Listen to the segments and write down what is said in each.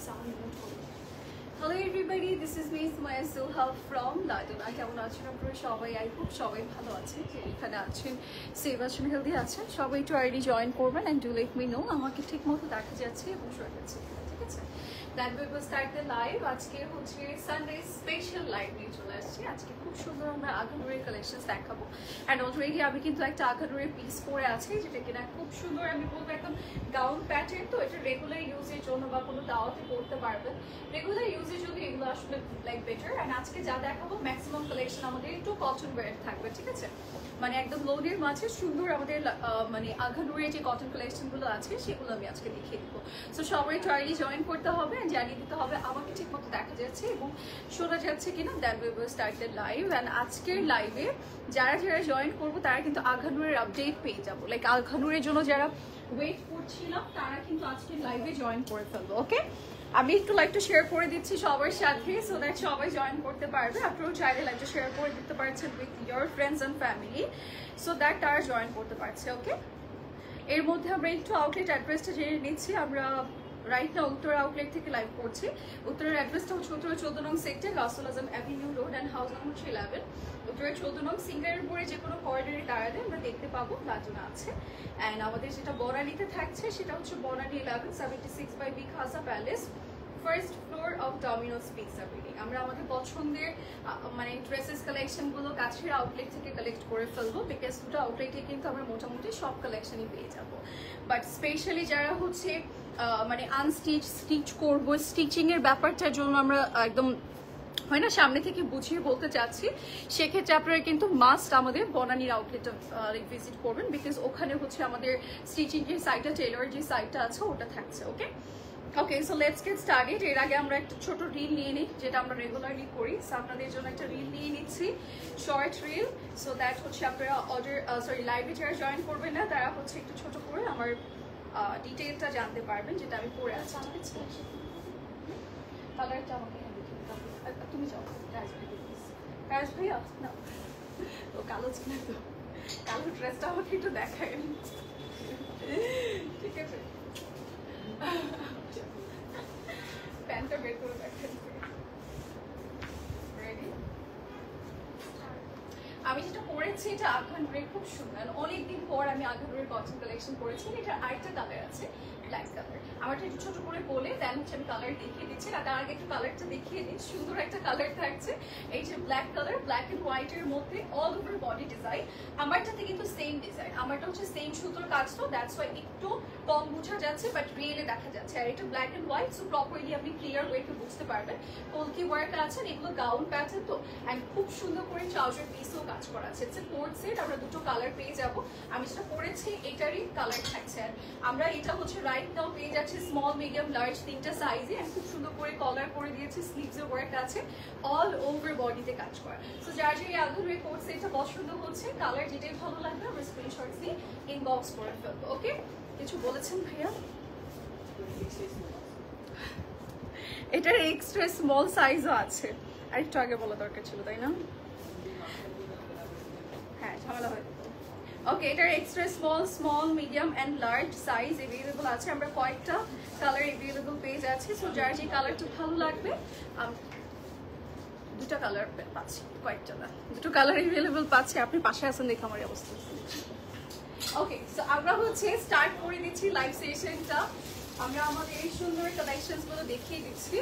Hello everybody, this is me Sumaya Suha from Laduna. কেমন আছেন আপনারা সবাই? আই হোপ সবাই ভালো আছেন। এখানে আছেন সেভ আছেন, হেলদি আছেন, সবাই একটু আইডি জয়েন করবেন and do let me no আমাকে ঠিক মতো দেখা যাচ্ছে এবং শোনা যাচ্ছে, ঠিক আছে? That we will start the live. আজকে হচ্ছে সানডে স্পেশাল লাইভ নিয়ে চলে আসছি। আজকে খুব সুন্দর আমরা আঘানুরের কালেকশনস দেখাবো অ্যান্ড অলরেডি আমি কিন্তু একটা আঘানুরের পিস পরে আছি, যেটা কিনা খুব সুন্দর। আমি বলবো একদম গাউন প্যাটার্ন, তো এটা রেগুলার ইউজের জন্য বা কোনো দাওয়াতে পড়তে পারবেন। রেগুলার ইউজের জন্য এগুলো আসলে লাইক বেটার। অ্যান্ড আজকে যা দেখাবো ম্যাক্সিমাম কালেকশন আমাদের একটু কটন ওয়্যার থাকবে, ঠিক আছে? মানে একদম লোডের মাঝে সুন্দর আমাদের মানে আঘানুরের যে কটন কালেকশনগুলো আছে সেগুলো আমি আজকে দেখিয়ে দেবো। সো সবাই ট্রায়ালি জয়েন করতে হবে, জানিয়ে দিতে হবে আমাকে ঠিক মতো দেখা যাচ্ছে এবং শোনা যাচ্ছে কিনা। Then we will start the live. And আজকের লাইভে যারা যারা জয়েন করবো তারা কিন্তু আঘানুরের আপডেট পেয়ে যাবো। লাইক আঘানুরের জন্য যারা ওয়েট করছিলাম তারা কিন্তু আজকের লাইভে জয়েন করে ফেলবো। ওকে, আমি একটু লাইভটা শেয়ার করে দিচ্ছি সবার সাথে, সো দ্যাট সবাই জয়েন করতে পারবে। আপনারাও চাইলে লাইভটা শেয়ার করে দিতে পারছেন with your friends and family, so that তারা জয়েন করতে পারছে। ওকে, এর মধ্যে আমরা একটু আউটলেট অ্যাড্রেসটা জেনে নিচ্ছি। আমরা রাইট না উত্তর আউটলেট থেকে লাইভ করছি। উত্তরের অ্যাড্রেসটা হচ্ছে উত্তরের 14 নং sector, Rasel Azam avenue road and house number 11। উত্তরের 14 নং সিঙ্গারের উপরে যে কোনো করিডোরে দাঁড়ালে আমরা দেখতে পাবো লাজনা আছে। অ্যান্ড আমাদের যেটা বনানীতে থাকছে সেটা হচ্ছে Banani 1176 by B Khaja palace, first floor of Domino's pizza building. আমরা আমাদের পছন্দের মানে ড্রেসেস কালেকশনগুলো কাছের আউটলেট থেকে কালেক্ট করে ফেলবো, বিকজ দুটো আউটলেটে কিন্তু আমরা মোটামুটি সব কালেকশনই পেয়ে যাবো। বাট স্পেশালি যারা হচ্ছে মানে স্টিচ করবো, স্টিচিংয়ের ব্যাপারটার জন্য আমরা একদম হয় না সামনে থেকে বুঝিয়ে বলতে চাচ্ছি, সেক্ষেত্রে আপনারা কিন্তু মাস্ট আমাদের বনানীর আউটলেটটা ভিজিট করবেন, বিকজ ওখানে হচ্ছে আমাদের স্টিচিং যে সাইটটা, টেইলরের যে সাইটটা আছে ওটা থাকছে। ওকে ওকে, সো লেটস গেট স্টার্টেড। এর আগে আমরা একটা ছোট রিল নিয়ে নিই, যেটা আমরা রেগুলারলি করি। সো আপনাদের জন্য একটা রিল নিয়ে নিচ্ছি, শর্ট রিল, সো দ্যাট হচ্ছে আপনারা লাইভে যারা জয়েন করবেন না তারা হচ্ছে একটু ছোট করে আমার ডিটেলটা জানতে পারবেন, যেটা আমি পরে আছি, ঠিক আছে? কালারটা আমাকে তুমি যাও, রাজ ভাইয়া না ও কালো ছিল, তো কালো ড্রেসটা আমাকে একটু দেখায়, ঠিক আছে? প্যান্টটা বের করে দেখেন। রেডি? আমি যেটা পরেছি এটা আঘানুরের, খুব সুন্দর। অনেকদিন পর আমি আঘানুরের কটন কালেকশন করেছি। এটা আরেকটা কালার আছে, ব্ল্যাক কালার। আমারটা একটু ছোট করে বলে দেন হচ্ছে আমি কালার দেখিয়ে দিচ্ছি। না, তার আগে একটু কালারটা দেখিয়ে দিই। সুন্দর একটা কালার থাকছে, এই যে black colour, black and white এর মধ্যে অল ওভার বডি ডিজাইন। আমারটাতে কিন্তু সেম ডিজাইন, আমারটা হচ্ছে সেম সুতোর কাজ, তো দ্যাটস ওয়াই একটু কম বোঝা যাচ্ছে, বাট রিয়েলে দেখা যাচ্ছে। আর এটা black and white, so properly আপনি ক্লিয়ার ওয়েতে বুঝতে পারবেন। কলকি ওয়ার্ক আছে, এগুলো গাউন প্যাটার্ন, তো অ্যান্ড খুব সুন্দর করে ট্রাউজার পিসও কাজ করা আছে। ইটস এ কোট সেট, আমরা দুটো কালার পেয়ে যাবো। আমি যেটা পরেছি এটারই কালার থাকছে। আর আমরা এটা হচ্ছে রাইট নাও পেয়ে যাচ্ছি স্মল, মিডিয়াম, লার্জ তিনটা সাইজে। অ্যান্ড খুব সুন্দর করে কলার করে দিয়েছি, স্লিভসের ওয়ার্ক আছে, অল ওভার বডিতে কাজ করা। সো যার যে আঘানুরের কোট সেটটা পছন্দ হচ্ছে, কালার যেটাই ভালো লাগবে আমরা স্ক্রিনশট দিয়ে ইনবক্স করে ফেলবো। ওকে, কিছু বলেছেন ভাইয়া? এটার এক্সট্রা স্মল সাইজও আছে, আরেকটু আগে বলা দরকার ছিল, তাই না? হ্যাঁ, ঝামেলা হয়। ওকে, এটার extra small, medium and large size available আছে। আমরা কয়েকটা কালার এভেলেবল পেয়ে যাচ্ছি। সো যার যে কালারটা ভালো লাগবে, দুটো কালার পাচ্ছি, কয়েকটা না, দুটো কালার এভেলেবল পাচ্ছি। আপনি পাশে আছেন দেখে আমার অবস্থা। ওকে, সো আমরা হচ্ছে স্টার্ট করে দিচ্ছি লাইভ সেশনটা। আমরা আমাদের এই সুন্দর কালেকশনসগুলো দেখিয়ে দিচ্ছি।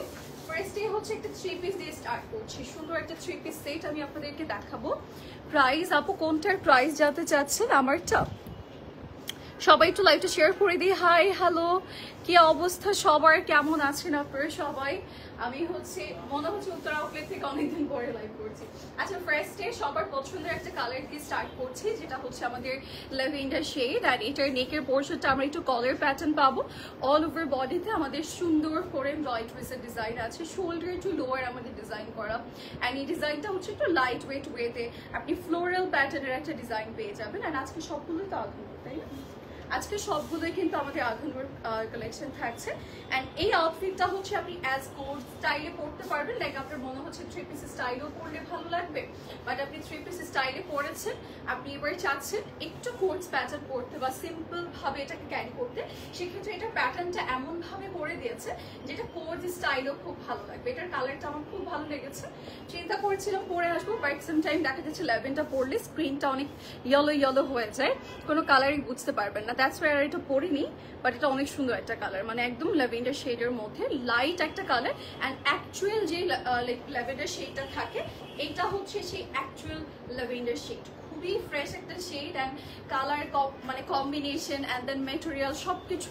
ফার্স্টে হচ্ছে একটা 3 পিস দিয়ে স্টার্ট করছি। সুন্দর একটা 3 পিস সেট আমি আপনাদেরকে দেখাবো। প্রাইস, আপু কোনটার প্রাইস জানতে চাচ্ছেন? আমারটা সবাই একটু লাইভটা শেয়ার করে দিই। হাই, হ্যালো, কি অবস্থা সবার? কেমন আছেন আপনারা সবাই? আমি হচ্ছে মনে হচ্ছে উত্তর আউটলেট থেকে অনেকদিন পরে লাইভ করছি। আচ্ছা, ফার্স্টে সবার পছন্দের একটা কালার দিয়ে স্টার্ট করছি, যেটা হচ্ছে আমাদের ল্যাভেন্ডার শেড। আর এটার নেকের পোর্শনটা আমরা একটু কলার প্যাটার্ন পাবো। অল ওভার বডিতে আমাদের সুন্দর করে এমব্রয়ডারিজের ডিজাইন আছে, শোল্ডার টু লোয়ার আমাদের ডিজাইন করা। অ্যান্ড এই ডিজাইনটা হচ্ছে একটু লাইট ওয়েতে আপনি ফ্লোরাল প্যাটার্নের একটা ডিজাইন পেয়ে যাবেন। আর আজকে সবগুলোই তো আঘানুর, তাই না? আজকে সবগুলোই কিন্তু আমাদের আঘানুর কালেকশন থাকছে। অ্যান্ড এই আউটফিটটা হচ্ছে আপনি অ্যাজ কোট স্টাইলে পরতে পারবেন, লাইক আপনার মনে হচ্ছে 3 পিস স্টাইলও পরলে ভালো লাগবে, বাট আপনি 3 পিস স্টাইলে পরেছেন, আপনি এবার চাচ্ছেন একটু কোট প্যাটার্ন পরতে বা সিম্পল ভাবে এটাকে ক্যারি করতে, সেক্ষেত্রে এটা প্যাটার্নটা এমন ভাবে করে দিয়েছে যেটা কোট স্টাইলও খুব ভালো লাগবে। এটার কালারটা আমার খুব ভালো লেগেছে, চিন্তা করেছিলাম পরে আসবো, বাট সাম টাইম দেখা যাচ্ছে লেভেনটা পরলে স্ক্রিনটা অনেক ইয়েলো হয়ে যায়, কোনো কালারই বুঝতে পারবেন না, দ্যাটস ওয়াই আর এটা পরিনি। বাট এটা অনেক সুন্দর একটা কালার, মানে একদম ল্যাভেন্ডার শেডের মধ্যে লাইট একটা কালার। অ্যান্ড অ্যাকচুয়াল যে ল্যাভেন্ডার শেডটা থাকে এটা হচ্ছে সেই অ্যাকচুয়াল ল্যাভেন্ডার শেড, খুবই ফ্রেশ একটা শেড। অ্যান্ড কালার মানে কম্বিনেশন অ্যান্ড দেন মেটেরিয়াল সব কিছু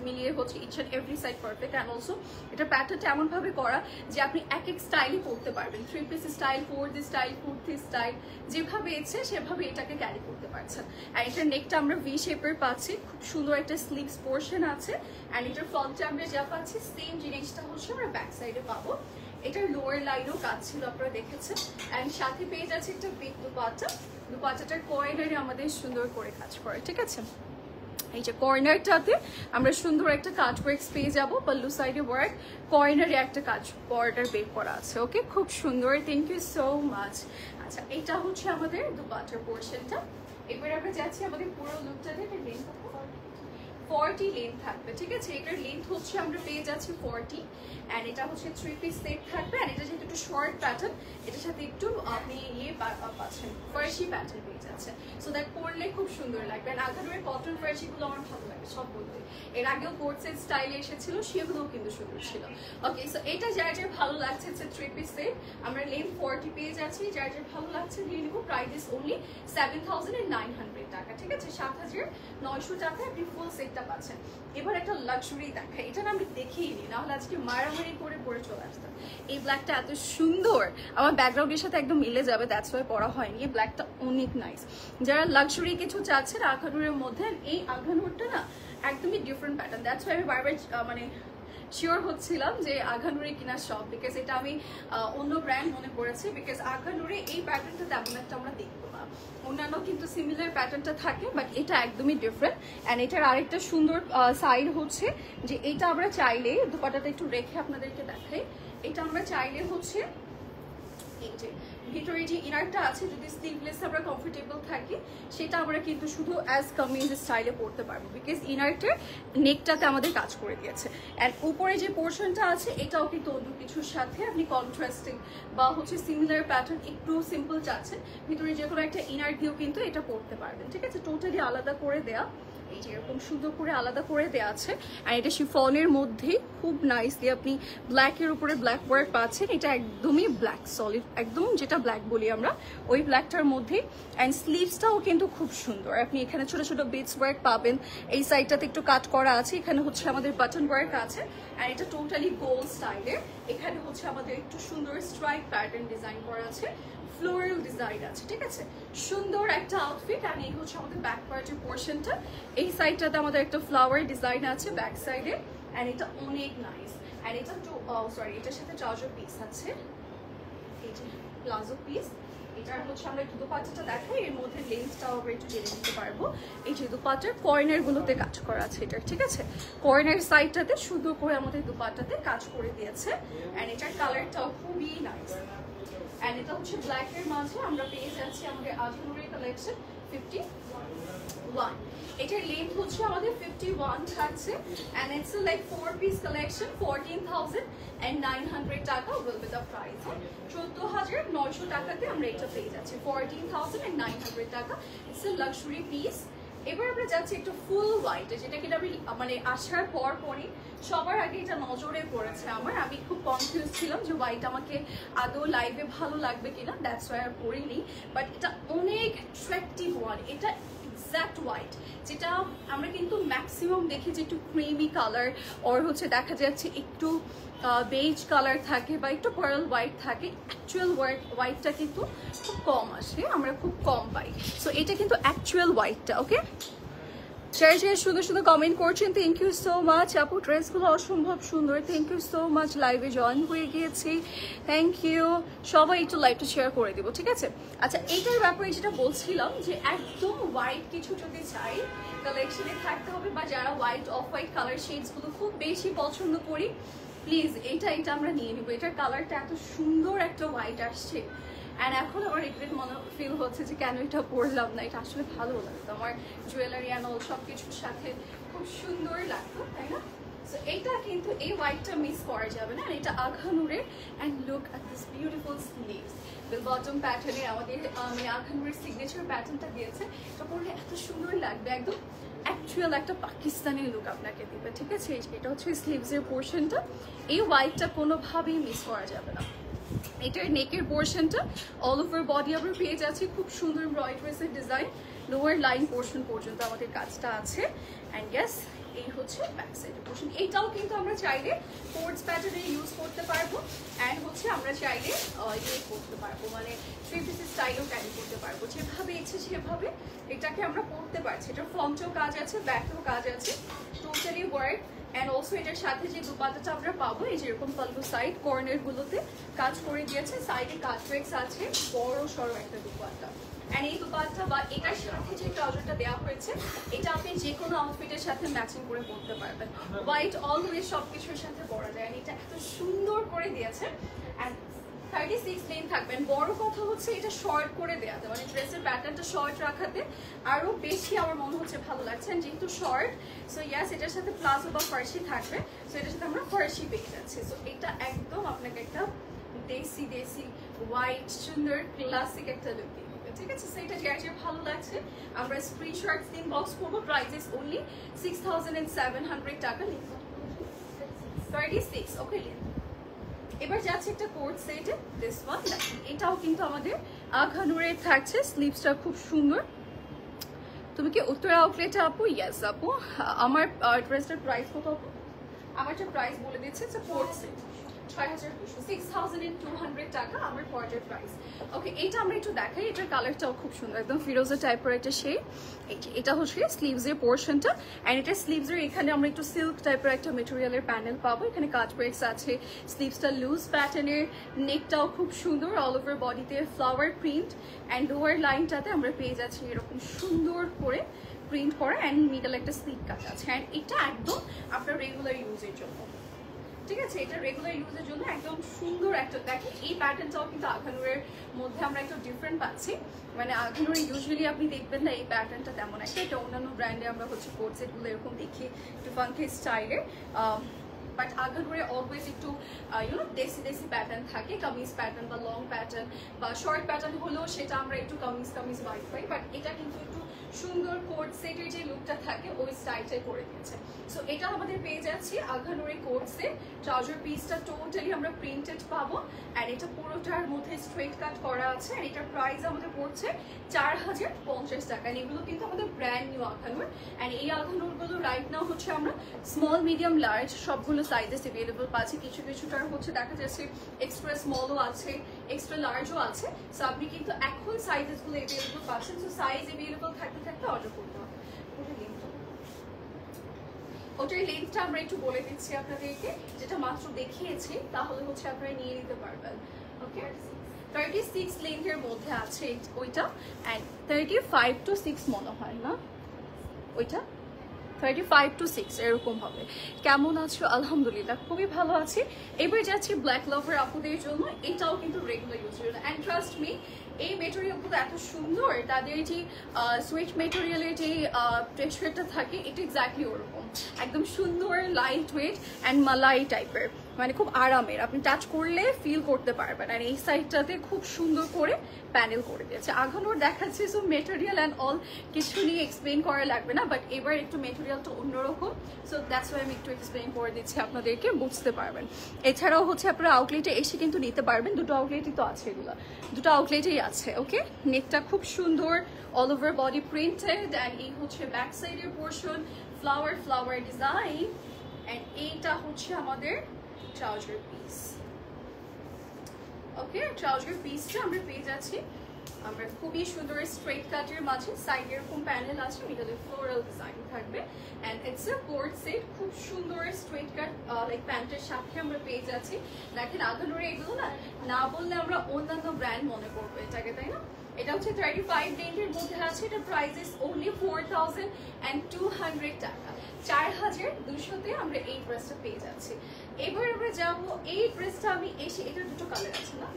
মিলিয়ে হচ্ছে each and every side perfect. And also এটা প্যাটার্নটা এমনভাবে করা যে আপনি এক এক স্টাইলই পরতে পারবেন, 3 piece style, 4 style, kurti style, যেভাবে ইচ্ছে সেভাবে এটাকে ক্যারি করতে পারছেন। আর এটার নেকটা আমরা ভি শেপের পাচ্ছি, খুব সুন্দর একটা স্লিভস পোর্শন আছে। অ্যান্ড এটার ফ্রন্টে আমরা যা পাচ্ছি সেম জিনিসটা হচ্ছে আমরা ব্যাক সাইডে পাবো। এটার লোয়ার লাইনও কাজ ছিল আপনারা দেখেছেন। অ্যান্ড সাথে পেয়ে যাচ্ছে একটা বিগ দুপাট্টাটার কর্নারে আমাদের সুন্দর করে কাজ করে, ঠিক আছে। এই যে কর্নারটাতে আমরা সুন্দর একটা কাজ ওয়ার্ক পেয়ে যাবো, পাল্লু সাইডে ওয়ার্ক, কর্নারে একটা কাজ বর্ডার বেক করা আছে। ওকে, খুব সুন্দর, থ্যাংক ইউ সো মাচ। আচ্ছা, এটা হচ্ছে আমাদের দুপাট্টার পোর্শনটা। এবার আমরা যাচ্ছি আমাদের পুরো লুকটাতে 40 লেন্থ থাকবে, ঠিক আছে। এটার লেন্থ হচ্ছে আমরা পেয়ে যাচ্ছি 40। অ্যান্ড এটা হচ্ছে 3 পিস সেট থাকবে। অ্যান্ড এটা যেহেতু একটু শর্ট প্যাটার্ন, এটার সাথে একটু আপনি পাচ্ছেন ফার্সি প্যাটার্ন পেয়ে যাচ্ছেন, সো দ্যাট পরলে খুব সুন্দর লাগবে। অ্যান্ড আঘানুরের কটন ফার্সিগুলো আমার ভালো লাগে সব বলতে, এর আগেও কোট সেট স্টাইলে এসেছিল, সেগুলোও কিন্তু সুন্দর ছিল। ওকে, সো এটা যার যার ভালো লাগছে 3 পিস সেট, আমরা লেন্থ 40 পেয়ে যাচ্ছি, যার যার ভালো লাগছে নিয়ে নিব। প্রাইস অনলি 7,900 টাকা, ঠিক আছে, 7,900 টাকায় আপনি ফুল সেটটা পাচ্ছেন। এবার একটা লাক্সারি দেখাই, এটা না আমি দেখিয়ে না হলে আজকে মারামারি করে পরে চলে আসতাম। এই ব্ল্যাকটা এত সুন্দর, আমার ব্যাকগ্রাউন্ডের সাথে একদম মিলে যাবে, দ্যাটস ওয়াই পরা হয়নি। এই ব্ল্যাকটা অনেক নাইস, যারা লাক্সারি কিছু চাচ্ছেন আঘানুরের মধ্যে, এই আঘানুরটা না একদমই ডিফারেন্ট প্যাটার্ন, দ্যাটস ওয়াই আমি বারবার মানে শিওর হচ্ছিলাম যে আঘানুরে কিনা সব, বিকজ এটা আমি অন্য ব্র্যান্ড মনে করেছি, বিকজ আঘানুরে এই প্যাটার্নটা তেমন একটা আমরা দেখবো না, অন্যান্য কিন্তু সিমিলার প্যাটার্নটা থাকে, বাট এটা একদমই ডিফারেন্ট। অ্যান্ড এটার আরেকটা সুন্দর সাইড হচ্ছে যে এটা আমরা চাইলে, দুপাটাটা একটু রেখে আপনাদেরকে দেখাই, এটা আমরা চাইলে হচ্ছে এই যে ভিতরে যে ইনারটা আছে, যদি স্লিভলেস আমরা কমফোর্টেবল থাকি, সেটা আমরা কিন্তু শুধু অ্যাজ কামিজ স্টাইলে পরতে পারবো, বিকজ ইনারটার নেকটাতে আমাদের কাজ করে দিয়েছে। অ্যান্ড উপরে যে পোর্শনটা আছে এটাও কিন্তু অন্য কিছুর সাথে আপনি কন্ট্রাস্টিং বা হচ্ছে সিমিলার প্যাটার্ন একটু সিম্পল চাচ্ছেন, ভিতরে যে কোনো একটা ইনার দিয়েও কিন্তু এটা পরতে পারবেন, ঠিক আছে। টোটালি আলাদা করে দেয়া, এই যে এরকম সুন্দর করে আলাদা করে দেওয়া আছে। আর এটা শিফনের মধ্যেই খুব নাইসলি আপনি ব্ল্যাকের উপরে ব্ল্যাক ওয়ার্ক পাচ্ছেন, এটা একদমই ব্ল্যাক সলিড, একদম যেটা ব্ল্যাক বলি আমরা ওই ব্ল্যাকটার মধ্যেই। অ্যান্ড স্লিভসটাও কিন্তু খুব সুন্দর, আপনি এখানে ছোট ছোট বিটস ওয়ার্ক পাবেন, এই সাইডটাতে একটু কাট করা আছে, এখানে হচ্ছে আমাদের বাটন ওয়ার্ক আছে। অ্যান্ড এটা টোটালি গোল স্টাইলের, এখানে হচ্ছে আমাদের একটু সুন্দর স্ট্রাইপ প্যাটার্ন ডিজাইন করা আছে, ফ্লোরাল ডিজাইন আছে, ঠিক আছে, সুন্দর একটা আউটফিট। আর এই হচ্ছে আমাদের ব্যাক পার্টের পোর্শনটা, এই সাইডটাতে আমাদের একটা ফ্লাওয়ার ডিজাইন আছে ব্যাক সাইডে। অ্যান্ড এটা অনেক নাইস। অ্যান্ড এটা সরি, এটার সাথে ট্রাউজার পিস আছে, এই যে প্লাজো পিস। এটার হচ্ছে আমরা একটু দুপাট্টাটা দেখাই, এর মধ্যে লেন্সটাও আমরা একটু জেনে নিতে পারবো। এই যে দুপাট্টার কর্নার গুলোতে কাজ করা আছে এটার, ঠিক আছে, কর্নার সাইডটাতে সুন্দর করে আমাদের দুপাট্টাতে কাজ করে দিয়েছে। অ্যান্ড এটার কালারটাও খুবই নাইস। অ্যান্ড এটা হচ্ছে ব্ল্যাকের মাঝে আমরা পেয়ে যাচ্ছি আমাদের আঘানুরের কালেকশন 51। এটার লেন্থ হচ্ছে আমাদের 51 থাকছে। And it's like 4 piece collection, 14,900 টাকা উইল বি দ্য প্রাইস। 14,900 টাকাতে আমরা এটা পেয়ে যাচ্ছি, 14,900 টাকা। It's a luxury piece. এবার আমরা যাচ্ছি একটু ফুল হোয়াইটে, যেটা কিনা আমি মানে আসার পর পরই সবার আগে এটা নজরে পড়েছে আমার, আমি খুব কনফিউজ ছিলাম যে হোয়াইট আমাকে আদৌ লাইভে ভালো লাগবে কিনা, দ্যাটস ওয়াই আর পরিনি। বাট এটা অনেক অ্যাট্রাকটিভ ওয়ান, এটা এক্স্যাক্ট হোয়াইট, যেটা আমরা কিন্তু ম্যাক্সিমাম দেখি যে একটু ক্রিমি কালার ওর হচ্ছে দেখা যাচ্ছে একটু বেজ কালার থাকে বা একটু পার্ল হোয়াইট থাকে, অ্যাকচুয়াল হোয়াইটটা কিন্তু খুব কম আসে, আমরা খুব কম পাই। সো এটা কিন্তু অ্যাকচুয়াল হোয়াইটটা। ওকে, যারা যারা সুন্দর সুন্দর কমেন্ট করছেন থ্যাংক ইউ সো মাচ আপু, ড্রেসগুলো অসম্ভব সুন্দর, থ্যাংক ইউ সো মাচ। লাইভে জয়েন হয়ে গিয়েছি, থ্যাংক ইউ। সবাই একটু লাইভটা শেয়ার করে দিব, ঠিক আছে? আচ্ছা, এইটার ব্যাপারে যেটা বলছিলাম যে একদম হোয়াইট কিছু যদি চাই কালেকশনে থাকতে হবে, বা যারা হোয়াইট অফ হোয়াইট কালার শেডসগুলো খুব বেশি পছন্দ করি, প্লিজ এটা আমরা নিয়ে নিবো। এটার কালারটা এত সুন্দর একটা হোয়াইট আসছে, অ্যান্ড এখন আমার রিগ্রেট মনে ফিল হচ্ছে যে কেন এটা পরলাম না। এটা আসলে ভালো লাগতো, আমার জুয়েলারি অ্যান্ড অল সব কিছুর সাথে খুব সুন্দর লাগতো, তাই না? সো এইটা কিন্তু এই হোয়াইটটা মিস করা যাবে না। এটা আঘানুরের, and look at this beautiful sleeves, bell bottom প্যাটার্নে আমাদের আঘানুরের সিগনেচার প্যাটার্নটা দিয়েছে। এটা পরলে এত সুন্দর লাগবে, একদম অ্যাকচুয়াল একটা পাকিস্তানি লুক আপনাকে দিবে, ঠিক আছে? এটা হচ্ছে স্লিভসের পোর্শনটা, এই হোয়াইটটা কোনোভাবেই মিস করা যাবে না। এটার নেকের পোর্শনটা অল ওভার বডি আমরা পেয়ে যাচ্ছি খুব সুন্দর এমব্রয়ডারিজের ডিজাইন, লোয়ার লাইন পোর্শন পর্যন্ত আমাদের কাজটা আছে। অ্যান্ড ইয়েস, এই হচ্ছে ব্যাক সাইডের পোর্শন। এইটাও কিন্তু আমরা চাইলে কোর্টস প্যাটার্নে ইউজ করতে পারবো, অ্যান্ড হচ্ছে আমরা চাইলে ইয়ে করতে পারবো, মানে থ্রি পিসের স্টাইলও ক্যারি করতে পারবো, যেভাবে ইচ্ছে সেভাবে এটাকে আমরা পরতে পারছি। এটার ফ্রন্টেও কাজ আছে, ব্যাকেও কাজ আছে, টোটালি ওয়ার্ক। অ্যান্ড অলসো এটার সাথে যে দুপাট্টাটা আমরা পাবো, এই যেরকম পাল্লু সাইড কর্নারগুলোতে কাজ করে দিয়েছে, সাইডে কাজ ওয়ার্কস আছে, বড় সড়ো একটা দুপাট্টা। অ্যান্ড এই দুপাট্টা বা এটার সাথে যে ট্রাউজারটা দেওয়া হয়েছে, এটা আপনি যে কোনো আউটফিটের সাথে ম্যাচিং করে পরতে পারবেন। হোয়াইট অলওয়েজ সব কিছুর সাথে পরা যায়, অ্যান্ড এটা এত সুন্দর করে দিয়েছে। অ্যান্ড 36 লেন থাকবেন। বড় কথা হচ্ছে এটা শর্ট করে দেওয়াতে, মানে ড্রেসের প্যাটার্নটা শর্ট রাখাতে আরো বেশি আমার মনে হচ্ছে ভালো লাগছে। যেহেতু শর্ট, সো ইয়াস এটার সাথে প্লাজো বা ফার্সি থাকবে, সো এটার সাথে আমরা ফার্সি পেয়ে যাচ্ছি। সো এটা একদম আপনাকে একটা দেশি দেশি হোয়াইট সুন্দর ক্লাসিক একটা লুক দিয়ে দিবে, ঠিক আছে? সো এটা যার যে ভালো লাগছে আমরা স্ক্রিনশট দিন বক্স করবো। প্রাইসেস অনলি 6700 টাকা। 36, ওকে। এবার যাচ্ছে একটা কোট সেটে, দিস ওয়ান, এটাও কিন্তু আমাদের আঘানুরের থাকছে, স্লিভসটা খুব সুন্দর। তুমি কি উত্তরা আউটলেটে আপু? ইয়েস আপু। আমার ড্রেসটার প্রাইস কত আপু? আমারটা প্রাইস বলে দিচ্ছে, কোট সেট 6200 টাকা আমার কোয়ার্টার প্রাইস। ওকে, এটা আমরা একটু দেখাই। এটার কালারটাও খুব সুন্দর, একদম ফিরোজা টাইপের একটা শেড। এটা হচ্ছে স্লিভসের পোর্শনটা, অ্যান্ড এটা স্লিভসের এখানে আমরা একটু সিল্ক টাইপের একটা মেটেরিয়ালের প্যানেল পাবো। এখানে কাজ ব্রেক্স আছে, স্লিভসটা লুজ প্যাটার্নের, নেকটাও খুব সুন্দর, অল ওভার বডিতে ফ্লাওয়ার প্রিন্ট, অ্যান্ড লোয়ার লাইনটাতে আমরা পেয়ে যাচ্ছি এরকম সুন্দর করে প্রিন্ট করা, অ্যান্ড মিডল একটা স্লিভ কাট আছে। অ্যান্ড এটা একদম আপনার রেগুলার ইউজের জন্য, ঠিক আছে? এটা রেগুলার ইউজের জন্য একদম সুন্দর একটা। দেখেন এই প্যাটার্নটাও কিন্তু আঘানুরের মধ্যে আমরা একটু ডিফারেন্ট পাচ্ছি, মানে আঘানুর ইউজুয়ালি আপনি দেখবেন না এই প্যাটার্নটা তেমন একটা। এটা অন্যান্য ব্র্যান্ডে আমরা হচ্ছে কোট সেটগুলো এরকম দেখি একটু ফাঙ্কি স্টাইলের, বাট আঘানুরে অলওয়েজ একটু দেশি দেশি প্যাটার্ন থাকে, কামিজ প্যাটার্ন বা লং প্যাটার্ন বা শর্ট প্যাটার্ন হলেও সেটা আমরা একটু কামিজ বাইট পাই, বাট এটা কিন্তু একটু সুন্দর কোট সেটের যে লুকটা থাকে ওই স্টাইলটাই করে দিয়েছে। সো এটা আমাদের পেয়ে যাচ্ছি আঘানুরে কোট সেট। ট্রাউজার পিসটা টোটালি আমরা প্রিন্টেড পাবো, অ্যান্ড এটা পুরোটার মধ্যে স্ট্রেট কাট করা আছে, অ্যান্ড এটার প্রাইস আমাদের পড়ছে 4050 টাকা। এগুলো কিন্তু আমাদের ব্র্যান্ড নিউ আঘানুর, অ্যান্ড এই আঘানুরগুলো রাইট নাও হচ্ছে আমরা স্মল মিডিয়াম লার্জ সবগুলো সাইজেস অ্যাভেলেবল পাচ্ছি। কিছু কিছুটার হচ্ছে দেখা যাচ্ছে এক্সট্রা স্মলও আছে, এক্সট্রা লার্জও আছে। সো আপনি কিন্তু এখন সাইজেসগুলো অ্যাভেলেবল পাচ্ছেন। সো সাইজ অ্যাভেলেবল থাকতে থাকতে অর্ডার করতে হবে। ওটার লেন্থটা আমরা একটু বলে দিচ্ছি আপনাদেরকে, যেটা মাত্র দেখিয়েছি, তাহলে হচ্ছে আপনারা নিয়ে নিতে পারবেন। ওকে, 36 লেন্থের মধ্যে আছে ওইটা, অ্যান্ড 35 to 6 মনে হয় না, ওইটা 35 to 6 এরকম হবে। কেমন আছো? আলহামদুলিল্লাহ খুবই ভালো আছি। এবার যাচ্ছি ব্ল্যাক লাভার আপুদের জন্য, এটাও কিন্তু রেগুলার ইউজের জন্য। অ্যান্ড ট্রাস্ট মি, এই মেটেরিয়ালগুলো এত সুন্দর, তাদের যে সুইট মেটেরিয়ালের যে টেক্সচারটা থাকে এটা এক্স্যাক্টলি ওরকম, একদম সুন্দর লাইট ওয়েট অ্যান্ড মালাই টাইপের, মানে খুব আরামের, আপনি টাচ করলে ফিল করতে পারবেন। আর এই সাইডটাতে খুব সুন্দর করে প্যানেল করে দিয়েছে। আঘানুর দেখাচ্ছে, সো মেটেরিয়াল অ্যান্ড অল কিছু নিয়ে এক্সপ্লেন করা লাগবে না, বাট এবার একটু মেটেরিয়ালটা অন্যরকম, সো দ্যাটস ওয়াই আমি একটু এক্সপ্লেন করে দিচ্ছি আপনাদেরকে, বুঝতে পারবেন। এছাড়াও হচ্ছে আপনারা আউটলেটে এসে কিন্তু নিতে পারবেন, দুটো আউটলেটই তো আছে, এগুলো দুটো আউটলেটেই আছে। ওকে, নেকটা খুব সুন্দর, all over body printed, and এই হচ্ছে ব্যাক সাইডের পোর্শন, ফ্লাওয়ার ডিজাইন, অ্যান্ড এইটা হচ্ছে আমাদের ট্রাউজার পিস। ওকে, ট্রাউজার পিসটা আমরা পেয়ে যাচ্ছি আমরা খুবই সুন্দর স্ট্রেট কাটের মাঝে সাইড এরকম প্যানেল আছে, মিডলে ফ্লোরাল ডিজাইন থাকবে and it's a coat set. খুব সুন্দর স্ট্রেট কাট লাইক প্যান্টের সাথে আমরা পেয়ে যাচ্ছি। দেখেন আগানোরে এগুলো না বললে আমরা অন্যান্য ব্র্যান্ড মনে করবো এটাকে, তাই না? এটা হচ্ছে 35 রেঞ্জের মধ্যে আছে। এটা প্রাইস ইজ অনলি 4200 টাকা। 4200-তে আমরা এই ড্রেসটা পেয়ে যাচ্ছি। এবার আমরা যাবো এই ড্রেসটা, আমি এসে এটা দুটো কালার আছে না,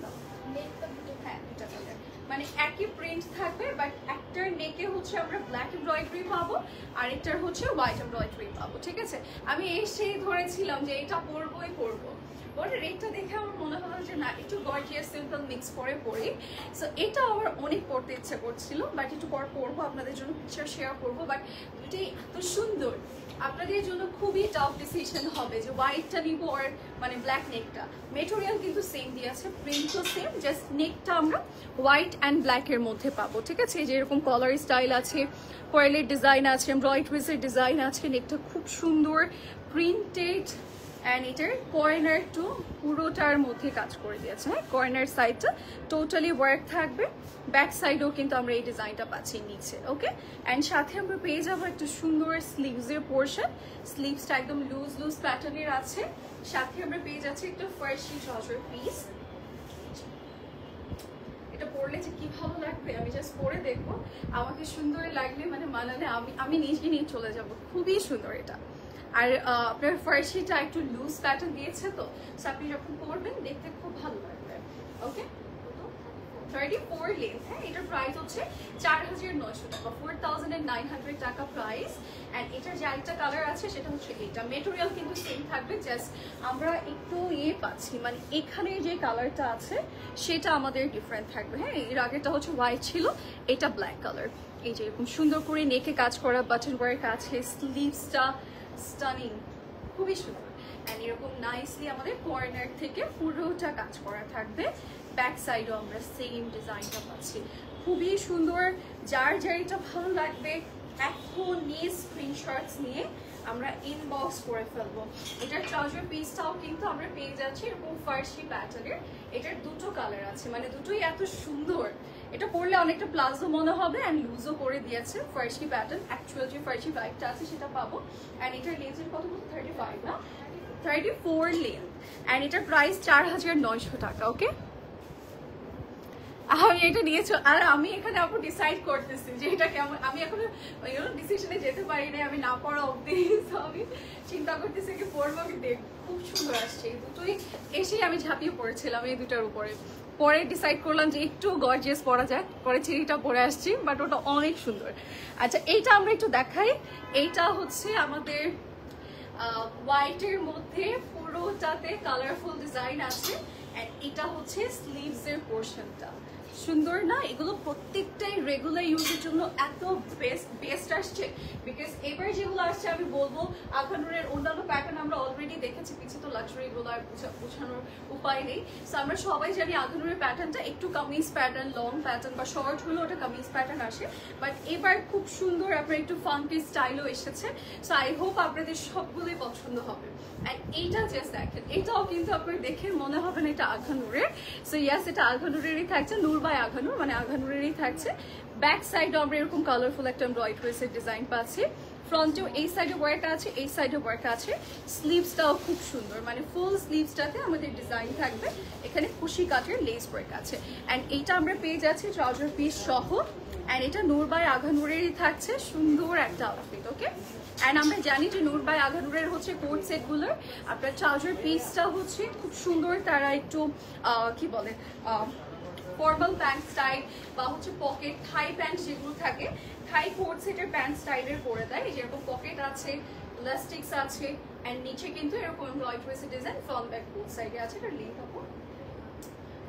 নেকটা দুটো, হ্যাঁ দুটো কালার, মানে একই প্রিন্ট থাকবে বাট একটার নেকে হচ্ছে আমরা ব্ল্যাক এমব্রয়ডারি পাবো আর একটার হচ্ছে হোয়াইট এমব্রয়ডারি পাবো। ঠিক আছে, আমি এসেই ধরেছিলাম যে এটা পরবোই পরবো, বড় রেটটা দেখে আমার মনে হলো যে না একটু গর্জিয়াস সিম্পল মিক্স করে পরি। সো এটা আমার অনেক পড়তে ইচ্ছা করছিল, বাট একটু পর পরবো, আপনাদের জন্য পিকচার শেয়ার করবো। বাট দুটোই এত সুন্দর, আপনাদের জন্য খুবই টাফ ডিসিশন হবে যে হোয়াইটটা নিব আর মানে ব্ল্যাক নেকটা। মেটেরিয়াল কিন্তু সেম দিয়ে আছে, প্রিন্টও সেম, জাস্ট নেকটা আমরা হোয়াইট অ্যান্ড ব্ল্যাকের মধ্যে পাবো। ঠিক আছে, যেরকম কলার স্টাইল আছে, পার্লের ডিজাইন আছে, এমব্রয়ডারিজের ডিজাইন আছে, নেকটা খুব সুন্দর প্রিন্টেড অ্যান্ড এটার কর্নার টু পুরোটার মধ্যে কাজ করে দিয়েছে। হ্যাঁ, কর্নার সাইডটা টোটালি ওয়ার্ক থাকবে, ব্যাক সাইডেও কিন্তু আমরা এই ডিজাইনটা পাচ্ছি নিচে। ওকে, অ্যান্ড সাথে আমরা পেয়ে যাবো একটা সুন্দর স্লিভসের পোর্শন। স্লিভসটা একদম লুজ প্যাটার্নের আছে। সাথে আমরা পেয়ে যাচ্ছি একটা ফার্সি ট্রাউজার পিস। এটা পরলে যে কি ভালো লাগবে, আমি জাস্ট পরে দেখবো, আমাকে সুন্দর লাগলে মানে মানালে আমি নিজে নিয়ে চলে যাব। খুবই সুন্দর এটা। আর আপনার ফার্সিটা একটু লুজ প্যাটার্ন দিয়েছে, তো আপনি যখন পরবেন দেখতে খুব ভালো লাগবে। ওকে, 34 লেন্থ। হ্যাঁ, এটার প্রাইস হচ্ছে 4900 টাকা, 4900 টাকা প্রাইস। অ্যান্ড এটার যে আরেকটা কালার আছে সেটা হচ্ছে এটা। মেটেরিয়াল কিন্তু সেম থাকবে, জাস্ট আমরা একটু পাচ্ছি, মানে এখানে যে কালারটা আছে সেটা আমাদের ডিফারেন্ট থাকবে। হ্যাঁ, এর আগেরটা হচ্ছে হোয়াইট ছিল, এটা ব্ল্যাক কালার। এই যে এরকম সুন্দর করে নেকে কাজ করা, বাটন ওয়ার্ক আছে, স্লিভসটা স্টানিং, খুবই সুন্দর। অ্যান্ড এরকম নাইসলি আমাদের কর্নার থেকে পুরোটা কাজ করা থাকবে। ব্যাক সাইডও আমরা সেম ডিজাইনটা পাচ্ছি, খুবই সুন্দর। যার এটা ভালো লাগবে এখন নিয়ে স্ক্রিনশটস নিয়ে আমরা ইনবক্স করে ফেলবো। এটার ট্রাউজার পিসটাও কিন্তু আমরা পেয়ে যাচ্ছি এরকম ফার্সি প্যাটার্নের। এটার দুটো কালার আছে, মানে দুটোই এত সুন্দর। এটা পরলে অনেকটা প্লাজো মনে হবে অ্যান্ড লুজও করে দিয়েছে। ফার্সি প্যাটার্ন, অ্যাকচুয়াল যে ফার্সি বাইকটা আছে সেটা পাবো। অ্যান্ড এটার লেন্থের কত বলতে 35 না, 34 লেন্থ। অ্যান্ড এটার প্রাইস 4900 টাকা। ওকে, আমি এটা নিয়েছি আর আমি এখানে আপু ডিসাইড করতেছি যে এটা কেমন। আমি এখনো ডিসিশনে যেতে পারি না, আমি না পড়া অবধি। আমি চিন্তা করতেছি কি পরবো, কি দেখবো। খুব সুন্দর আসছে এই দুটোই। এসেই আমি ঝাঁপিয়ে পড়েছিলাম এই দুটার উপরে, পরে ডিসাইড করলাম যে একটু গর্জিয়াস পরা যায়, পরে চিরিটা পরে আসছি, বাট ওটা অনেক সুন্দর। আচ্ছা, এইটা আমরা একটু দেখাই। এইটা হচ্ছে আমাদের হোয়াইটের মধ্যে পুরোটাতে কালারফুল ডিজাইন আছে। এটা হচ্ছে স্লিভসের পোর্শনটা, সুন্দর না? এগুলো প্রত্যেকটাই রেগুলার ইউজের জন্য এত বেস্ট আসছে। বিকজ এবার যেগুলো আসছে আমি বলবো আখানুরের অন্যান্য প্যাটার্ন আমরা অলরেডি দেখেছি, পিছিয়ে তো লাক্সারি গুলো আর বোঝানোর উপায় নেই। সো আমরা সবাই জানি আখানুরের প্যাটার্নটা একটু কামিজ প্যাটার্ন, লং প্যাটার্ন বা শর্ট হলো ওটা কামিজ প্যাটার্ন আসে। বাট এবার খুব সুন্দর আপনার একটু ফাঙ্কি স্টাইলও এসেছে। সো আই হোপ আপনাদের সবগুলোই পছন্দ হবে। অ্যান্ড এইটা জাস্ট দেখেন, এটাও কিন্তু আপনার দেখে মনে হবে না এটা আখানুরের। সো ইয়াস, এটা আখানুরেরই থাকছে, নূর বাই আখানুর, মানে আখানুরেরই থাকছে। ব্যাক সাইডে আমরা এরকম কালারফুল একটা এমব্রয়ডারি ডিজাইন পাচ্ছি। ফ্রন্টেও এই সাইডে ওয়ার্ক আছে, এই সাইডে ওয়ার্ক আছে। স্লিভসটাও খুব সুন্দর, মানে ফুল স্লিভসটাতে আমাদের ডিজাইন থাকবে। এখানে খুশি কাটের লেস ওয়ার্ক আছে। অ্যান্ড এইটা আমরা পেয়ে যাচ্ছি ট্রাউজার পিস সহ। অ্যান্ড এটা নূর বাই আখানুরেরই থাকছে, সুন্দর একটা আউটফিট। ওকে, অ্যান্ড আমরা জানি যে নূর বাই আখানুরের হচ্ছে কোট সেটগুলোর আপনার ট্রাউজার পিসটা হচ্ছে খুব সুন্দর। তারা একটু কি বলে ফর্মাল প্যান্ট স্টাইল বা হচ্ছে পকেট থাই প্যান্ট যেগুলো থাকে, থাই কোট সেটের প্যান্ট স্টাইলের করে দেয়। যেরকম পকেট আছে, ইলাস্টিক্স আছে, অ্যান্ড নিচে কিন্তু এরকম embroidery design front back both সাইডে আছে। এটা লিঙ্ক আপু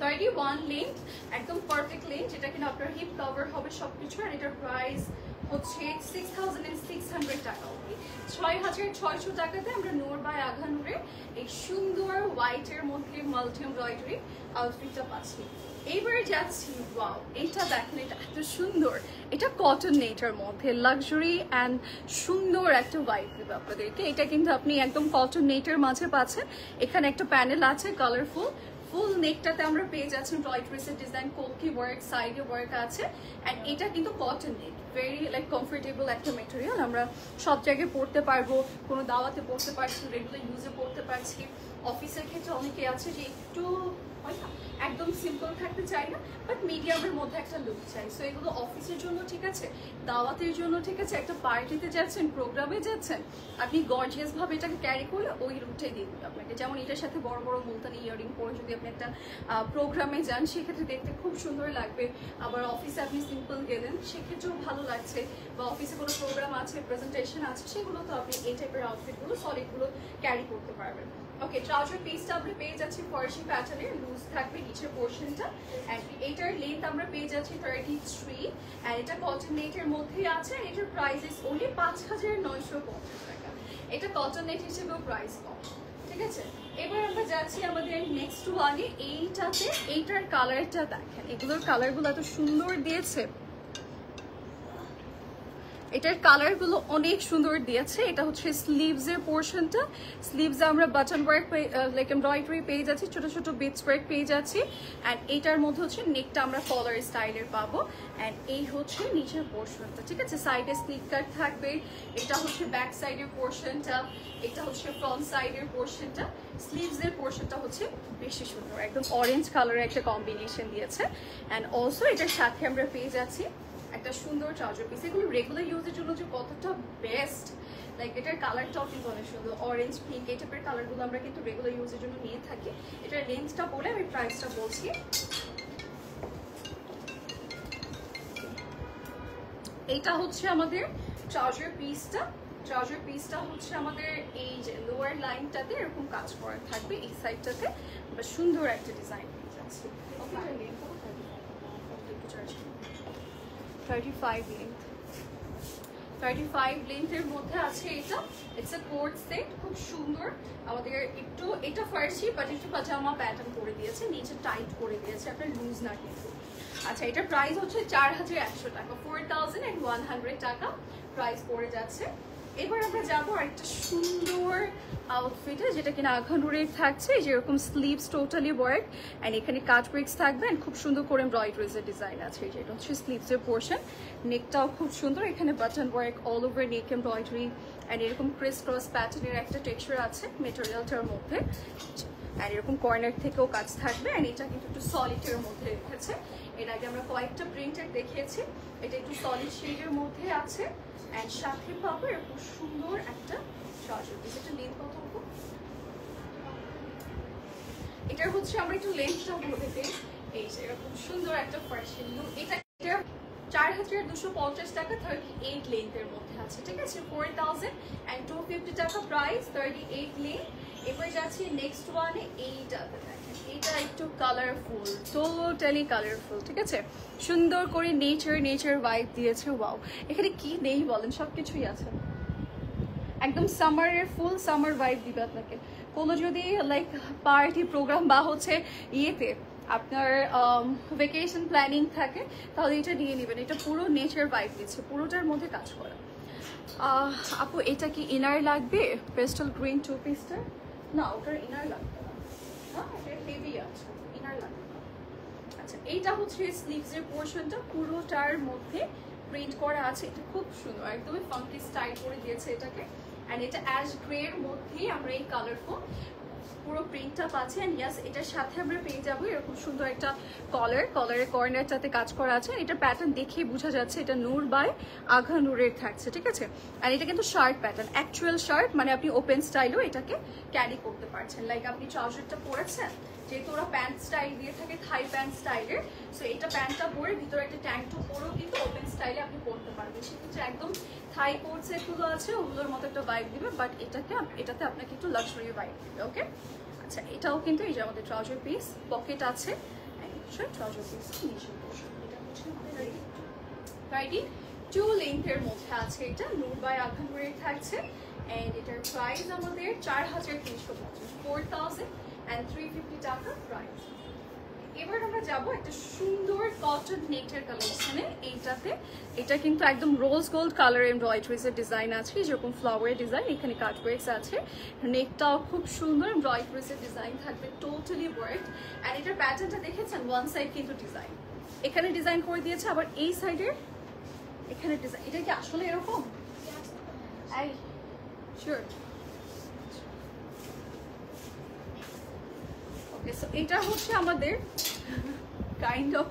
31 লেন্থ, একদম পারফেক্ট লেন্থ, যেটা কিনা আপনার হিপ কভার হবে সবকিছু। আর এটার প্রাইস হচ্ছে 6600 টাকা। 6600 টাকাতে আমরা নূর বাই আখানুরের এই সুন্দর হোয়াইটের মধ্যে মাল্টি এমব্রয়ডারি আউটফিটটা পাচ্ছি। এইবারে যাচ্ছি, ওয়াও, এটা দেখেন, এটা এত সুন্দর। এটা কটন নেটের মধ্যে লাক্সারি অ্যান্ড সুন্দর একটা ভাইব দেবে আপনাদেরকে। এটা কিন্তু আপনি একদম কটন নেটের মাঝে পাচ্ছেন। এখানে একটা প্যানেল আছে কালারফুল, ফুল নেকটাতে আমরা পেয়ে যাচ্ছি এমব্রয়ডারিসের ডিজাইন, কোলকি ওয়ার্ক, সাইডে ওয়ার্ক আছে। অ্যান্ড এটা কিন্তু কটন নেক, ভেরি লাইক কমফোর্টেবল একটা মেটেরিয়াল। আমরা সব জায়গায় পরতে পারবো, কোনো দাওয়াতে পরতে পারছি, রেগুলার ইউজে পরতে পারছি। অফিসের ক্ষেত্রে অনেকে আছে যে একটু হয় না একদম সিম্পল থাকতে চাই না, বাট মিডিয়ামের মধ্যে একটা লুক চাই। সো এগুলো অফিসের জন্য ঠিক আছে, দাওয়াতের জন্য ঠিক আছে, একটা পার্টিতে যাচ্ছেন, প্রোগ্রামে যাচ্ছেন, আপনি গর্জিয়াস ভাবে এটাকে ক্যারি করলে ওই লুকটাই দিয়ে দেবে আপনাকে। যেমন এটার সাথে বড় বড় মুলতানি ইয়ারিং পরে যদি আপনি একটা প্রোগ্রামে যান, সেক্ষেত্রে দেখতে খুব সুন্দর লাগবে। আবার অফিসে আপনি সিম্পল গেলেন, সেক্ষেত্রেও ভালো লাগছে। বা অফিসে কোনো প্রোগ্রাম আছে, প্রেজেন্টেশন আছে, সেগুলো তো আপনি এই টাইপের আউটফিটগুলো সলিডগুলো ক্যারি করতে পারবেন। ওকে, ট্রাউজার পিসটা আমরা পেয়ে যাচ্ছি ফার্সি প্যাটার্নের, লুজ থাকবে নিচের পোর্শনটা। অ্যান্ড এটার লেন্থ আমরা পেয়ে যাচ্ছি 33, অ্যান্ড এটা কটন নেটের মধ্যে আছে। এটার প্রাইস ইস ওনলি 5,950 টাকা। এটা কটন নেট হিসেবেও প্রাইস কম, ঠিক আছে। এবার আমরা যাচ্ছি আমাদের নেক্সট ওয়ানে। এইটাতে এইটার কালারটা দেখেন, এগুলোর কালারগুলো এত সুন্দর দিয়েছে, এটার কালারগুলো অনেক সুন্দর দিয়েছে। এটা হচ্ছে স্লিভসের পোর্শনটা, স্লিভসে আমরা বাটন ওয়ার্ক লাইক এমব্রয়ডারি পেয়ে যাচ্ছি, ছোট ছোট বিটস ওয়ার্ক পেয়ে যাচ্ছি। অ্যান্ড এইটার মধ্যে হচ্ছে নেকটা আমরা কলার স্টাইলের পাবো। অ্যান্ড এই হচ্ছে নিচের পোর্শনটা, ঠিক আছে। সাইডে স্লিভ কাট থাকবে। এটা হচ্ছে ব্যাক সাইডের পোর্শনটা, এটা হচ্ছে ফ্রন্ট সাইডের পোর্শনটা। স্লিভসের পোর্শনটা হচ্ছে বেশি সুন্দর, একদম অরেঞ্জ কালারের একটা কম্বিনেশন দিয়েছে। অ্যান্ড অলসো এটার সাথে আমরা পেয়ে যাচ্ছি একটা সুন্দর ট্রাউজার পিস। এগুলো রেগুলার ইউজের জন্য যে কতটা বেস্ট, লাইক এটার কালারটাও কিন্তু অনেক সুন্দর, অরেঞ্জ পিঙ্ক এই টাইপের কালারগুলো আমরা কিন্তু রেগুলার ইউজের জন্য নিয়ে থাকি। এটার রেঞ্জটা বলে আমি প্রাইসটা বলছি। এইটা হচ্ছে আমাদের ট্রাউজার পিসটা। ট্রাউজার পিসটা হচ্ছে আমাদের এই যে লোয়ার লাইনটাতে এরকম কাজ করা থাকবে, এই সাইডটাতে সুন্দর একটা ডিজাইন পেয়ে যাচ্ছে। 35 লেন্থের মধ্যে আছে এটা। ইটস এ কোট সেট, খুব সুন্দর। আমাদের একটু এটা ফার্সি বাট একটু পাজামা প্যাটার্ন করে দিয়েছে, নিচে টাইট করে দিয়েছে, আপনার লুজ না কিন্তু। আচ্ছা, এটার প্রাইস হচ্ছে 4,100 টাকা, 4,100 টাকা প্রাইস পড়ে যাচ্ছে। এবার আমরা যাবো আরেকটা সুন্দর আউটফিটে, যেটা কিনা আঘানুরের থাকছে, যেরকম স্লিভস টোটালি ওয়ার্ক অ্যান্ড এখানে কাট ব্রেক্স থাকবে অ্যান্ড খুব সুন্দর করে এমব্রয়ডারিজের ডিজাইন আছে। যেটা হচ্ছে স্লিভসের পোর্শন, নেকটাও খুব সুন্দর, এখানে button work, all over neck embroidery and এরকম ক্রিস ক্রস প্যাটার্নের একটা টেক্সচার আছে মেটেরিয়ালটার মধ্যে। অ্যান্ড এরকম কর্নার থেকেও কাজ থাকবে। অ্যান্ড এটা কিন্তু একটু সলিডের মধ্যে রেখেছে। এর আগে আমরা কয়েকটা প্রিন্টের দেখিয়েছি, এটা একটু সলিড শেডের মধ্যে আছে। অ্যান্ড সাথে পাবো এরকম সুন্দর একটা ট্রাউজার পিস। এটা লেন্থ কত হবে? এটার হচ্ছে আমরা একটু লেন্থটা বলে দিই। এই যে এরকম সুন্দর একটা ফার্সিন লুক। এটা 4,250 টাকা, 38 লেন্থের মধ্যে আছে, ঠিক আছে। 4,250 টাকা প্রাইস, 38 লেন্থ। এবার যাচ্ছি নেক্সট ওয়ানে। এইটাতে দেখেন, এটা একটু কালারফুল, টোটালি কালারফুল, ঠিক আছে। সুন্দর করে নেচার ভাইব দিয়েছে। ওয়াও, এখানে কি নেই বলেন, সব কিছুই আছে। একদম সামারের ফুল সামার ভাইব দিবে আপনাকে। কোনো যদি লাইক পার্টি প্রোগ্রাম বা হচ্ছে ইয়েতে আপনার ভেকেশন প্ল্যানিং থাকে, তাহলে এটা নিয়ে নেবেন। এটা পুরো নেচার ভাইব দিচ্ছে, পুরোটার মধ্যে কাজ করা। আপু এটা কি ইনার লাগবে? পেস্টাল গ্রিন 2 পিসটা না, ওটার ইনার লাগবে না, হ্যাঁ এটা হেভি আছে, ইনার লাগবে না। আচ্ছা, এইটা হচ্ছে স্লিভসের পোর্শনটা, পুরোটার মধ্যে প্রিন্ট করা আছে। এটা খুব সুন্দর, একদমই ফাঙ্কি স্টাইল করে দিয়েছে এটাকে। অ্যান্ড এটা অ্যাশ গ্রে এর মধ্যেই আমরা এই কালারফুল পুরো প্রিন্টটা পাচ্ছি। অ্যান্ড ইয়াস, এটার সাথে আমরা পেয়ে যাবো এরকম সুন্দর একটা কলারের কর্নারটাতে কাজ করা আছে। এটা প্যাটার্ন দেখেই বোঝা যাচ্ছে এটা নূর বাই আঘা নূরের থাকছে, ঠিক আছে। আর এটা কিন্তু শার্ট প্যাটার্ন, অ্যাকচুয়াল শার্ট, মানে আপনি ওপেন স্টাইলও এটাকে ক্যারি করতে পারছেন। লাইক আপনি ট্রাউজারটা পরেছেন, যেহেতু ওরা প্যান্ট স্টাইল দিয়ে থাকে, থাই প্যান্ট স্টাইলের, সো এটা প্যান্টটা পরে ভিতরে একটা ট্যাঙ্ক টপ পরেও কিন্তু ওপেন স্টাইলে আপনি পরতে পারবেন। সেক্ষেত্রে একদম থাই কোট সেটগুলো আছে, ওগুলোর মতো একটা ভাইব দিবে, বাট এটাতে আপনাকে একটু লাক্সারি ভাইব দিবে। ওকে, আচ্ছা, এটাও কিন্তু এই যে আমাদের ট্রাউজার পিস, পকেট আছে, ট্রাউজার পিস নিচে। এটা হচ্ছে আমাদের 32 লেন্থের মধ্যে আছে। এটা নূর বাই আঘানুরের থাকছে। অ্যান্ড এটার প্রাইস আমাদের 4,350, 4,350 টাকা প্রাইস। এবার আমরা যাবো একটা সুন্দর কটন নেটের কালেকশনে। এইটাতে এটা কিন্তু একদম রোজ গোল্ড কালার এমব্রয়ডারিজের ডিজাইন আছে, যেরকম ফ্লাওয়ারের ডিজাইন, এখানে কাটওয়ার্কস আছে, নেকটাও খুব সুন্দর এমব্রয়ডারিজের ডিজাইন থাকবে, টোটালি ওয়ার্ক। অ্যান্ড এটার প্যাটার্নটা দেখেছেন, ওয়ান সাইড কিন্তু ডিজাইন, এখানে ডিজাইন করে দিয়েছে, আবার এই সাইডের এখানে ডিজাইন। এটা কি আসলে এরকম? এই শিওর? ওকে, সো এটা হচ্ছে আমাদের কাইন্ড অফ,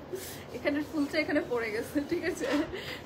এখানে ফুলটা এখানে পড়ে গেছে, ঠিক আছে?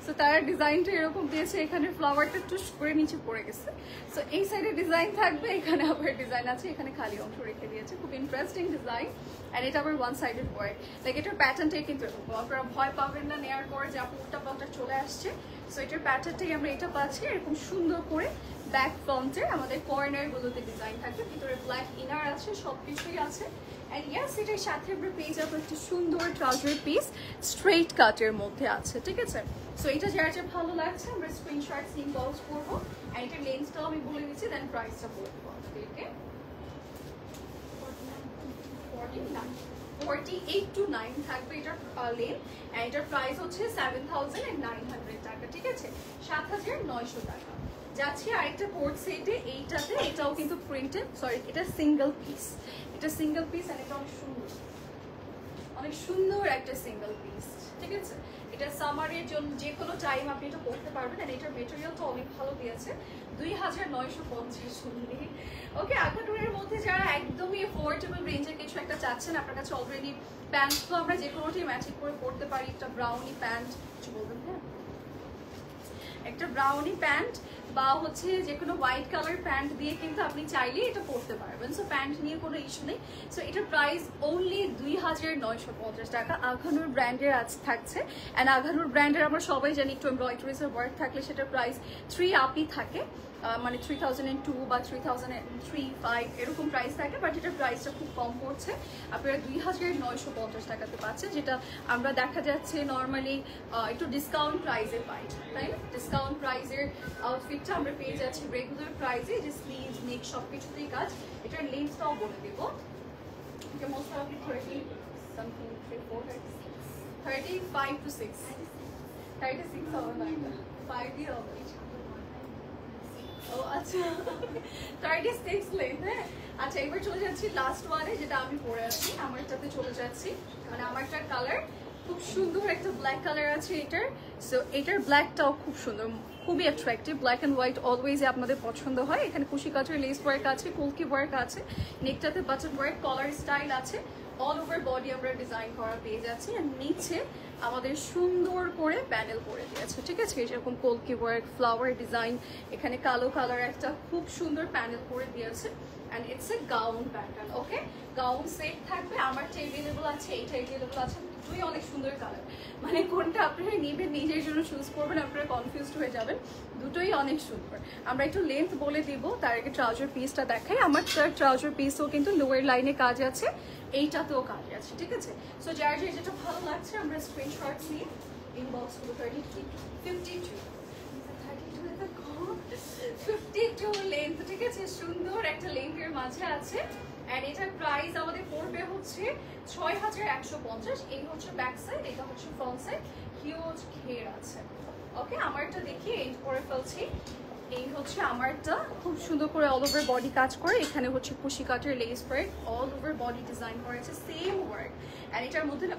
সো তার ডিজাইনটা এরকম দিয়েছে, এখানে ফ্লাওয়ারটা একটু করে নিচে পড়ে গেছে। সো এই সাইডে ডিজাইন থাকবে, এখানে আবার ডিজাইন আছে, এখানে খালি অংশ রেখে দিয়েছে, খুব ইন্টারেস্টিং ডিজাইন। অ্যান্ড এটা আবার ওয়ান সাইডেড ওয়ার্ক, লাইক এটার প্যাটার্নটাই কিন্তু এরকম, আপনারা ভয় পাবেন না নেওয়ার পর যে উল্টা পাল্টা চলে আসছে। সো এটার প্যাটার্নটাই আমরা এটা পাচ্ছি, এরকম সুন্দর করে ব্যাক ফ্রন্টে আমাদের কর্নারগুলোতে ডিজাইন থাকবে, ভিতরে ব্ল্যাক ইনার আছে, সব কিছুই আছে। অ্যান্ড ইয়াস, এটার সাথে আমরা পেয়ে যাবো একটা সুন্দর ট্রাউজার পিস, স্ট্রেট কাটের মধ্যে আছে, ঠিক আছে? সো এটা যার যা ভালো লাগছে আমরা স্ক্রিনশট ইনবক্স করবো। অ্যান্ড এটার লেন্সটাও আমি বলে দিচ্ছি, দেন প্রাইসটা বলে দেবো আপনাদেরকে। 48 to 9 থাকবে এটার লেন্থ, অ্যান্ড এটার প্রাইস হচ্ছে 7,900 টাকা, ঠিক আছে? 7,900 টাকা যাচ্ছে। আরেকটা কোট সেটে এইটাতে, এটাও কিন্তু প্রিন্টেড, সরি এটা সিঙ্গেল পিস, এটা সিঙ্গেল পিস, আর এটা অনেক সুন্দর, অনেক সুন্দর একটা সিঙ্গেল পিস, ঠিক আছে? এটা সামারের জন্য যে কোনো টাইম আপনি এটা পরতে পারবেন। আর এটার মেটেরিয়ালটা অনেক ভালো দিয়েছে, 2,950 ওকে। আখাটুরের মধ্যে যারা একদমই অ্যাফোর্ডেবল রেঞ্জের কিছু একটা চাচ্ছেন, আপনার কাছে অলরেডি প্যান্ট তো আমরা যে কোনোটি ম্যাচিং করে পরতে পারি, একটা ব্রাউনি প্যান্ট, কিছু বলবেন? হ্যাঁ, একটা ব্রাউনি প্যান্ট বা হচ্ছে যে কোনো হোয়াইট কালার প্যান্ট দিয়ে কিন্তু আপনি চাইলে এটা পরতে পারবেন। সো প্যান্ট নিয়ে কোনো ইস্যু নেই। সো এটার প্রাইস অনলি 2,950 টাকা। আঘানুর ব্র্যান্ডের আজ থাকছে। অ্যান্ড আঘানুর ব্র্যান্ডের আমরা সবাই জানি একটু এমব্রয়ডারিজের ওয়ার্ক থাকলে সেটার প্রাইস 3 আপই থাকে, মানে 3002 বা 3003-5 এরকম প্রাইস থাকে, বাট এটার প্রাইসটা খুব কম পড়ছে, আপনারা 2,950 টাকাতে পাচ্ছেন, যেটা আমরা দেখা যাচ্ছে নর্মালি একটু ডিসকাউন্ট প্রাইসে পাই, তাই না? ডিসকাউন্ট প্রাইসের আউটফিটটা আমরা পেয়ে যাচ্ছি রেগুলার প্রাইসে, যে স্লিভ নেক সব কিছুতেই কাজ। এটার লেন্থটাও বলে দেবো, এটা মোস্ট প্রবাবলি 35 to 6, 36 হবে না, এটা 5 দিয়ে হবে। ও আচ্ছা, 36 লেন্থ। হ্যাঁ, আচ্ছা, এবার চলে যাচ্ছি লাস্ট ওয়ানে, যেটা আমি পরে আছি, আমারটাতে চলে যাচ্ছি। মানে আমারটার কালার খুব সুন্দর একটা ব্ল্যাক কালার আছে এটার। সো এটার ব্ল্যাকটাও খুব সুন্দর, খুবই attractive. Black and white always আপনাদের পছন্দ হয়। এখানে কুশি কাঠের লেস ওয়ার্ক আছে, কলকি ওয়ার্ক আছে, নেকটাতে বাটন ওয়ার্ক, কলার স্টাইল আছে, অল ওভার বডি আমরা ডিজাইন করা পেয়ে যাচ্ছি। আর নিচে আমাদের সুন্দর করে প্যানেল করে দিয়েছে, ঠিক আছে? যেরকম কলকি ওয়ার্ক, ফ্লাওয়ার ডিজাইন, এখানে কালো কালার একটা খুব সুন্দর প্যানেল করে দিয়েছে। And it's a gown pattern, okay? Gown set থাকবে, আমারটা এভেলেবল আছে, এইটা এভেলেবল আছে, দুটোই অনেক সুন্দর কালার। মানে কোনটা আপনারা নেবেন নিজের জন্য চুজ করবেন, আপনারা কনফিউজড হয়ে যাবেন, দুটোই অনেক সুন্দর। আমরা একটু লেন্থ বলে দিব, তার আগে ট্রাউজার পিসটা দেখাই। আমার ট্রাউজার পিসও কিন্তু লোয়ার লাইনে কাজ আছে, এইটাতেও কাজ আছে, ঠিক আছে? সো যার যেটা ভালো লাগছে আমরা স্ক্রিনশটস নিয়ে ইনবক্স করবো। 52 লেন্থ, ঠিক আছে? সুন্দর একটা লেন্থের মাঝে আছে। অ্যান্ড এটার প্রাইস আমাদের পড়বে হচ্ছে 6,150। এই হচ্ছে ব্যাক সাইড, এটা হচ্ছে ফ্রন্ট সাইড, হিউজ ঘের আছে, ওকে? আমারটা দেখি এই করে ফেলছি। এই হচ্ছে আমারটা, খুব সুন্দর করে অল ওভার বডি কাজ করে, এখানে হচ্ছে কুশি কাটের less work, all over body design করেছে, সেম ওয়ার্ক। অ্যান্ড এটার মধ্যে না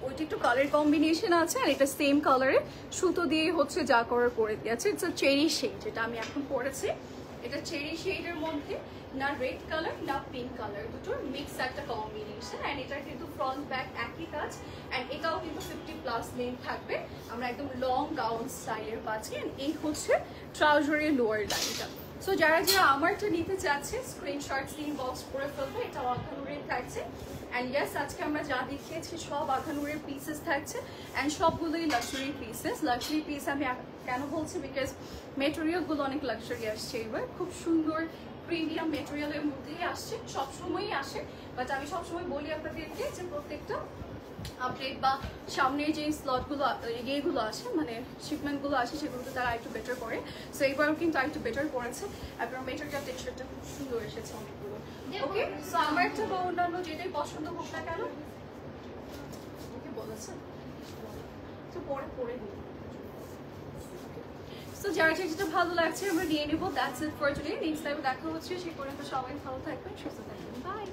ওইটা একটু কালার কম্বিনেশন আছে, আর এটা সেম কালারে সুতো দিয়ে হচ্ছে যা করার করে দিয়েছে। ইটস আ চেরি শেড, যেটা আমি এখন পরেছি, এটা চেরি শেডের মধ্যে না রেড কালার না পিঙ্ক কালার, দুটোর মিক্স একটা কম্বিনেশন। অ্যান্ড এটা কিন্তু ফ্রন্ট ব্যাক একই কাজ। অ্যান্ড এটাও কিন্তু 50+ লেন্থ থাকবে, আমরা একদম লং গাউন স্টাইলের পাচ্ছি। অ্যান্ড এই হচ্ছে ট্রাউজারের লোয়ার লাইনটা। সো যারা যারা আমারটা নিতে চাচ্ছে স্ক্রিনশটস ইনবক্স করে ফেলবে, এটা আখানুরের থাকছে। অ্যান্ড ইয়াস, আজকে আমরা যা দেখিয়েছি সব আখানুরের পিসেস থাকছে, অ্যান্ড সবগুলোই লাক্সারি পিসেস। লাক্সারি পিস আমি কেন বলছি, বিকজ মেটেরিয়ালগুলো অনেক লাক্সারি আসছে এবার, খুব সুন্দর প্রিমিয়াম মেটেরিয়ালের মধ্যেই আসছে, সবসময়ই আসে। বাট আমি সবসময় বলি আপনাদেরকে যে প্রত্যেকটা আপডেট বা সামনের যে স্লটগুলো ইয়েগুলো আসে, মানে শিপমেন্টগুলো আসে, সেগুলোতে তারা একটু বেটার করে। সো এইবারও কিন্তু আরেকটু বেটার করেছে, আপনার মেটেরিয়াল টেক্সচারটা খুব সুন্দর এসেছে অনেকগুলো, ওকে? সো আমারটা বা অন্যান্য যেটাই পছন্দ হোক না কেন, বলেছে? তো পরে দিই। তো যার যেটা ভালো লাগছে আমরা নিয়ে নেবো। That's it for today. Next time দেখা হচ্ছে, সে পর্যন্ত সবাই ভালো থাকবেন, সুস্থ থাকবেন। বাই।